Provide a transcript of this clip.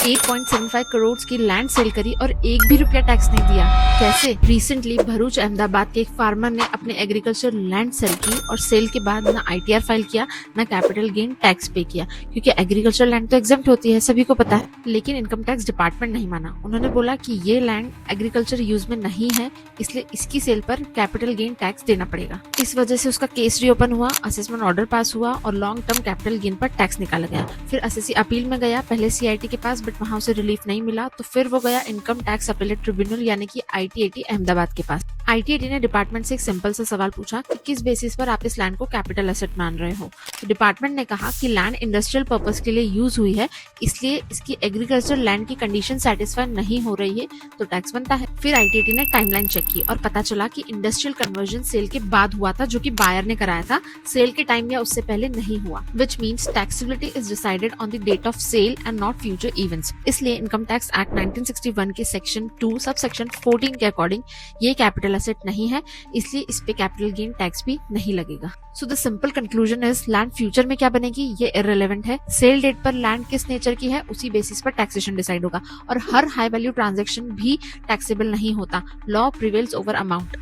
8.75 करोड़ की land cell करी और एक भी रुपया टैक्स नहीं दिया। कैसे? रिसेंटली भरूच अहमदाबाद के एक फार्मर ने अपने एग्रीकल्चर लैंड सेल की और सेल के बाद ना ITR फाइल किया ना कैपिटल गेन टैक्स पे किया, क्योंकि एग्रीकल्चर लैंड तो एग्जम्प्ट होती है, सभी को पता है। लेकिन इनकम टैक्स डिपार्टमेंट नहीं माना। उन्होंने बोला कि ये लैंड एग्रीकल्चर यूज में नहीं है, इसलिए इसकी सेल पर कैपिटल गेन टैक्स देना पड़ेगा। इस वजह से उसका केस रीओपन हुआ, असेसमेंट ऑर्डर पास हुआ और लॉन्ग टर्म कैपिटल गेन पर टैक्स निकाला गया। फिर SSC अपील में गया, पहले CIT के पास, बट वहां उसे रिलीफ नहीं मिला, तो फिर वो गया इनकम टैक्स अपीलेट ट्रिब्यूनल यानी कि ITAT अहमदाबाद के पास। ITAT ने डिपार्टमेंट से एक सिंपल सा सवाल पूछा कि किस बेसिस पर आप इस लैंड को कैपिटल एसेट मान रहे हो। तो डिपार्टमेंट ने कहा कि लैंड इंडस्ट्रियल पर्पस के लिए यूज हुई है, इसलिए इसकी एग्रीकल्चर लैंड की कंडीशन सेटिस्फाई नहीं हो रही है, तो टैक्स बनता है। फिर ITAT ने टाइमलाइन चेक की और पता चला कि इंडस्ट्रियल कन्वर्जन सेल के बाद हुआ था, जो कि बायर ने कराया था, सेल के टाइम या उससे पहले नहीं हुआ, which means taxability is decided on the date of sale and not future events. इसलिए इनकम टैक्स एक्ट 1961 के सेक्शन 2 सब सेक्शन 14 के अकॉर्डिंग ये कैपिटल एसेट नहीं है, इसलिए इस पे कैपिटल गेन टैक्स भी नहीं लगेगा। So the simple conclusion is land future में क्या बनेगी ये इररिलेवेंट है। सेल डेट पर लैंड किस नेचर की है उसी बेसिस पर टैक्सेशन डिसाइड होगा, और हर हाई वैल्यू ट्रांजैक्शन भी टैक्सेबल नहीं होता। Law prevails over amount.